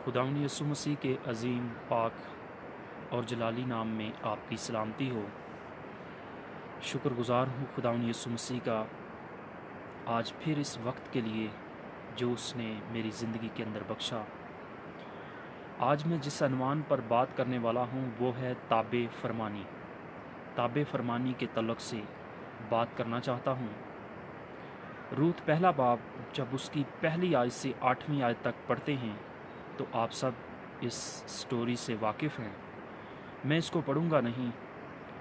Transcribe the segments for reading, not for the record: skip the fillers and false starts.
خداوند یسوع مسیح کے عظیم پاک اور جلالی نام میں آپ کی سلامتی ہو۔ شکر گزار ہوں خداوند یسوع مسیح کا آج پھر اس وقت کے لیے جو اس نے میری زندگی کے اندر بخشا۔ آج میں جس عنوان پر بات کرنے والا ہوں وہ ہے تابع فرمانی۔ تابع فرمانی کے تعلق سے بات کرنا چاہتا ہوں۔ روت پہلا باب جب اس کی پہلی آیت سے 8ویں آیت تک پڑھتے ہیں تو آپ سب اس سٹوری سے واقف ہیں۔ میں اس کو پڑھوں گا نہیں،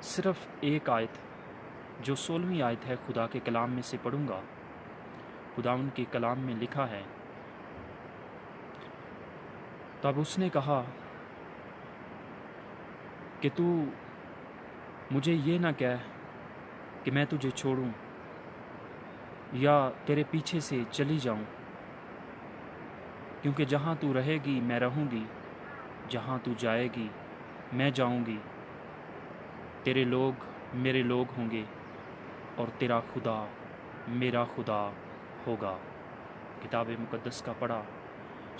صرف ایک آیت جو 16ویں آیت ہے خدا کے کلام میں سے پڑھوں گا۔ خداوند کے کلام میں لکھا ہے، تب اس نے کہا کہ تو مجھے یہ نہ کہہ کہ میں تجھے چھوڑوں یا تیرے پیچھے سے چلی جاؤں، کیونکہ جہاں تو رہے گی میں رہوں گی، جہاں تو جائے گی میں جاؤں گی، تیرے لوگ میرے لوگ ہوں گے اور تیرا خدا میرا خدا ہوگا۔ کتاب مقدس کا پڑھا،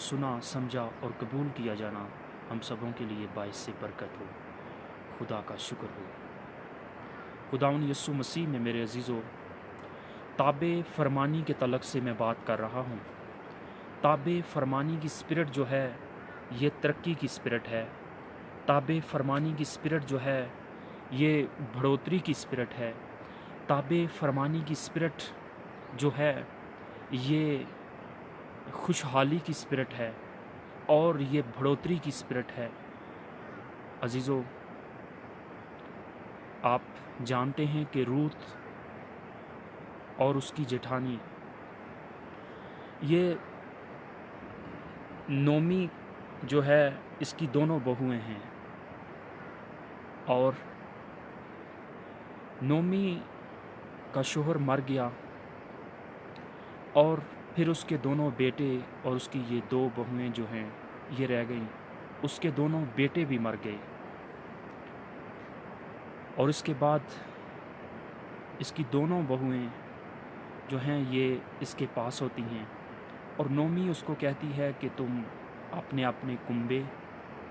سنا، سمجھا اور قبول کیا جانا ہم سبوں کے لیے باعث سے برکت ہو۔ خدا کا شکر ہو۔ خداوند یسوع مسیح میں میرے عزیزو، تابع فرمانی کے تعلق سے میں بات کر رہا ہوں۔ تابع فرمانی کی اسپرٹ جو ہے یہ ترقی کی اسپرٹ ہے۔ تابع فرمانی کی اسپرٹ جو ہے یہ بڑھوتری کی اسپرٹ ہے۔ تابع فرمانی کی اسپرٹ جو ہے یہ خوشحالی کی اسپرٹ ہے اور یہ بڑھوتری کی اسپرٹ ہے۔ عزیزو، آپ جانتے ہیں کہ روت اور اس کی جیٹھانی یہ نومی جو ہے اس کی دونوں بہویں ہیں، اور نومی کا شوہر مر گیا اور پھر اس کے دونوں بیٹے اور اس کی یہ دو بہویں جو ہیں یہ رہ گئیں۔ اس کے دونوں بیٹے بھی مر گئے اور اس کے بعد اس کی دونوں بہویں جو ہیں یہ اس کے پاس ہوتی ہیں، اور نومی اس کو کہتی ہے کہ تم اپنے اپنے کنبے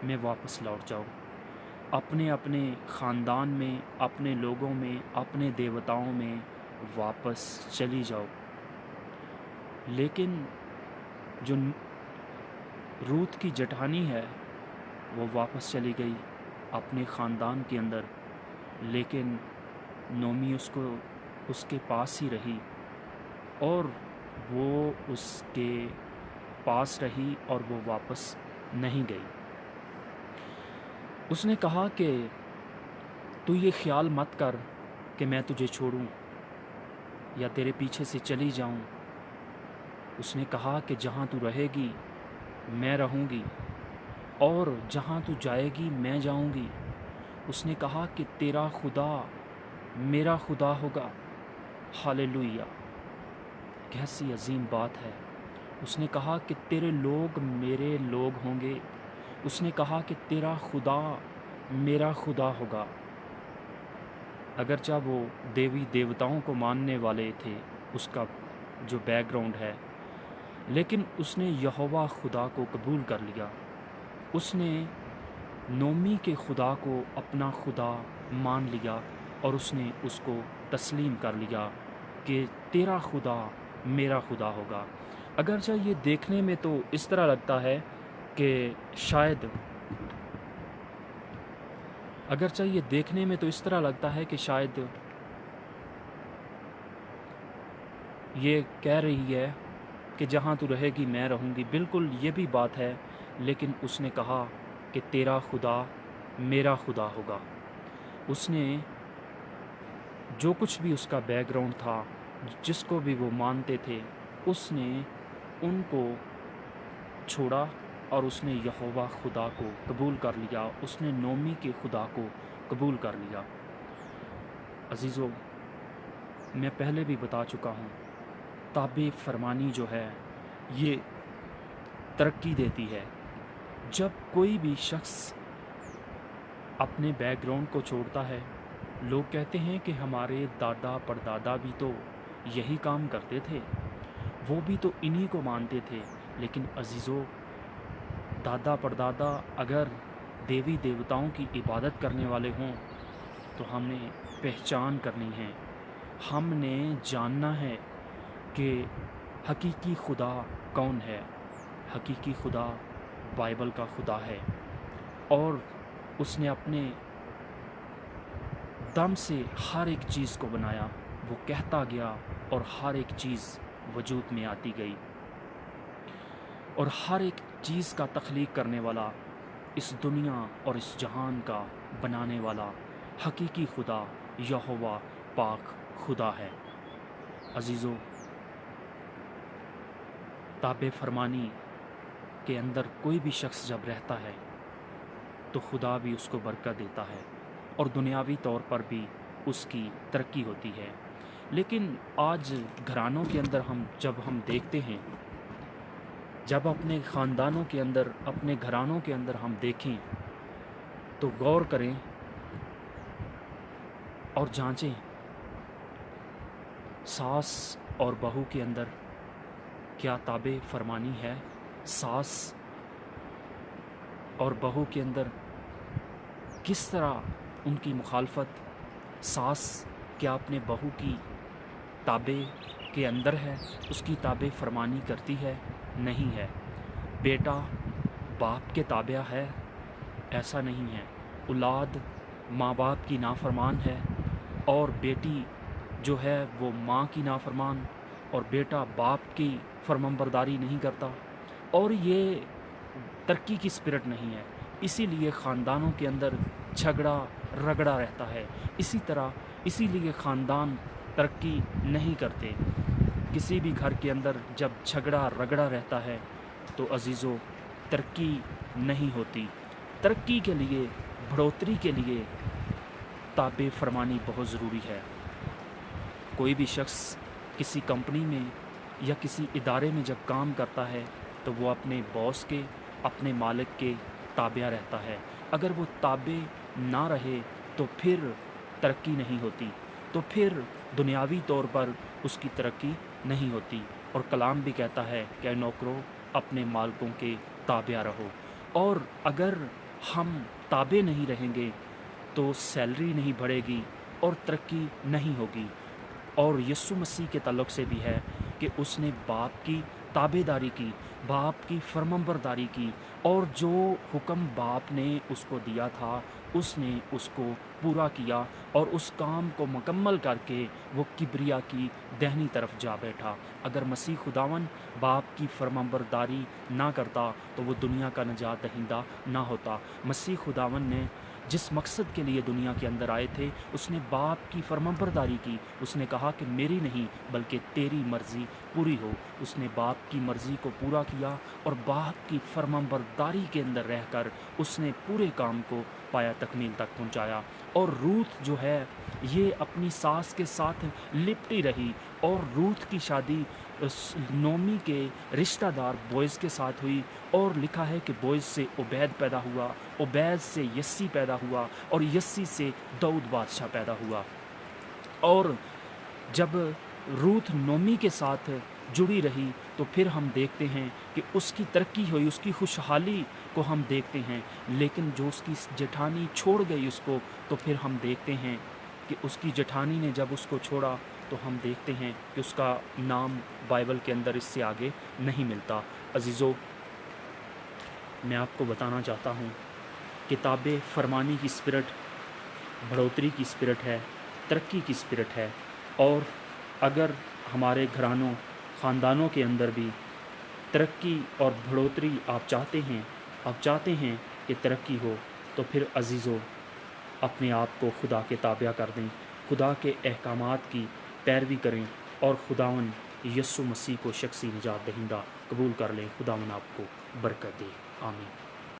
میں واپس لوٹ جاؤ، اپنے اپنے خاندان میں، اپنے لوگوں میں، اپنے دیوتاؤں میں واپس چلی جاؤ۔ لیکن جو روت کی جٹھانی ہے وہ واپس چلی گئی اپنے خاندان کے اندر، لیکن نومی اس کے پاس ہی رہی اور وہ اس کے پاس رہی اور وہ واپس نہیں گئی۔ اس نے کہا کہ تو یہ خیال مت کر کہ میں تجھے چھوڑوں یا تیرے پیچھے سے چلی جاؤں۔ اس نے کہا کہ جہاں تو رہے گی میں رہوں گی اور جہاں تو جائے گی میں جاؤں گی۔ اس نے کہا کہ تیرا خدا میرا خدا ہوگا۔ ہاللیلویہ، کیسی عظیم بات ہے۔ اس نے کہا کہ تیرے لوگ میرے لوگ ہوں گے۔ اس نے کہا کہ تیرا خدا میرا خدا ہوگا۔ اگرچہ وہ دیوی دیوتاؤں کو ماننے والے تھے، اس کا جو بیک گراؤنڈ ہے، لیکن اس نے یہوہ خدا کو قبول کر لیا۔ اس نے نومی کے خدا کو اپنا خدا مان لیا اور اس نے اس کو تسلیم کر لیا کہ تیرا خدا میرا خدا ہوگا۔ اگرچہ یہ دیکھنے میں تو اس طرح لگتا ہے کہ شاید یہ کہہ رہی ہے کہ جہاں تو رہے گی میں رہوں گی، بالکل یہ بھی بات ہے، لیکن اس نے کہا کہ تیرا خدا میرا خدا ہوگا۔ اس نے جو کچھ بھی اس کا بیک گراؤنڈ تھا، جس کو بھی وہ مانتے تھے، اس نے ان کو چھوڑا اور اس نے یہوہ خدا کو قبول کر لیا۔ اس نے نومی کے خدا کو قبول کر لیا۔ عزیزو، میں پہلے بھی بتا چکا ہوں، تابع فرمانی جو ہے یہ ترقی دیتی ہے۔ جب کوئی بھی شخص اپنے بیک گراؤنڈ کو چھوڑتا ہے، لوگ کہتے ہیں کہ ہمارے دادا پردادا بھی تو یہی کام کرتے تھے، وہ بھی تو انہی کو مانتے تھے، لیکن عزیزو، दादा परदादा अगर देवी देवताओं की इबादत करने वाले हों तो हमें पहचान करनी है, हमने जानना है कि हकीकी खुदा कौन है। हकीकी खुदा बाइबल का खुदा है और उसने अपने दम से हर एक चीज़ को बनाया। वो कहता गया और हर एक चीज़ वजूद में आती गई, और हर एक चीज़ का तख्लीक करने वाला, इस दुनिया और इस जहान का बनाने वाला हकीकी खुदा यहोवा पाक खुदा है। अजीज़ों, ताबे फरमानी के अंदर कोई भी शख्स जब रहता है तो खुदा भी उसको बरकत देता है और दुनियावी तौर पर भी उसकी तरक्की होती है। लेकिन आज घरानों के अंदर जब हम देखते हैं, जब अपने ख़ानदानों के अंदर, अपने घरानों के अंदर हम देखें तो गौर करें और जांचें, सास और बहू के अंदर क्या ताबे फरमानी है? सास और बहू के अंदर किस तरह उनकी मुखालफत सास क्या अपने बहू की ताबे के अंदर है, उसकी ताबे फरमानी करती है? नहीं है। बेटा बाप के ताबे है? ऐसा नहीं है। औलाद माँ बाप की नाफरमान है और बेटी जो है वो माँ की नाफरमान, और बेटा बाप की फरमाबरदारी नहीं करता, और ये तरक्की की स्पिरिट नहीं है। इसीलिए ख़ानदानों के अंदर झगड़ा रगड़ा रहता है। इसीलिए ख़ानदान तरक्की नहीं करते। किसी भी घर के अंदर जब झगड़ा रगड़ा रहता है तो अजीज़ों तरक्की नहीं होती। तरक्की के लिए, बढ़ोतरी के लिए ताबे फरमानी बहुत ज़रूरी है। कोई भी शख्स किसी कंपनी में या किसी इदारे में जब काम करता है तो वो अपने बॉस के, अपने मालिक के ताबे रहता है। अगर वो ताबे ना रहे तो फिर तरक्की नहीं होती, तो फिर दुनियावी तौर पर उसकी तरक्की नहीं होती। और कलाम भी कहता है कि नौकरों अपने मालिकों के ताबे रहो। और अगर हम ताबे नहीं रहेंगे तो सैलरी नहीं बढ़ेगी और तरक्की नहीं होगी। और यीशु मसीह के ताल्लुक़ से भी है कि उसने बाप की ताबेदारी की, बाप की फरमाबरदारी की, और जो हुक्म बाप ने उसको दिया था उसने उसको पूरा किया, और उस काम को मुकम्मल करके वो किबरिया की दाहिनी तरफ जा बैठा। अगर मसीह खुदावन बाप की फरमाबरदारी ना करता तो वो दुनिया का नजात दहिंदा ना होता। मसीह खुदावन ने जिस मकसद के लिए दुनिया के अंदर आए थे उसने बाप की फरमाबरदारी की। उसने कहा कि मेरी नहीं बल्कि तेरी मर्ज़ी पूरी हो। उसने बाप की मर्ज़ी को पूरा किया और बाप की फरमाबरदारी के अंदर रहकर उसने पूरे काम को पाया तकमील तक पहुंचाया। और रूथ जो है ये अपनी सास के साथ लिपटी रही, और रूथ की शादी नोमी के रिश्तेदार बोयज़ के साथ हुई, और लिखा है कि बोयज़ से उबैद पैदा हुआ, उबैद से यस्सी पैदा हुआ, और यस्सी से दाऊद बादशाह पैदा हुआ। और जब रूथ नोमी के साथ जुड़ी रही तो फिर हम देखते हैं कि उसकी तरक्की हुई, उसकी खुशहाली को हम देखते हैं। लेकिन जो उसकी जेठानी छोड़ गई उसको, तो फिर हम देखते हैं कि उसकी जेठानी ने जब उसको छोड़ा तो हम देखते हैं कि उसका नाम बाइबल के अंदर इससे आगे नहीं मिलता। अजीज़ों, मैं आपको बताना चाहता हूँ किताबे फरमानी की स्पिरिट बढ़ोतरी की स्पिरिट है, तरक्की की स्पिरिट है। और अगर हमारे घरानों, ख़ानदानों के अंदर भी तरक्की और बढ़ोतरी आप चाहते हैं कि तरक्की हो, तो फिर अजीज़ों अपने आप को खुदा के ताबे कर दें, खुदा के अहकामात की पैरवी करें, और खुदावन यीशु मसीह को शख्सी निजात दहिंदा कबूल कर लें। खुदावन आपको बरकत दे। आमीन।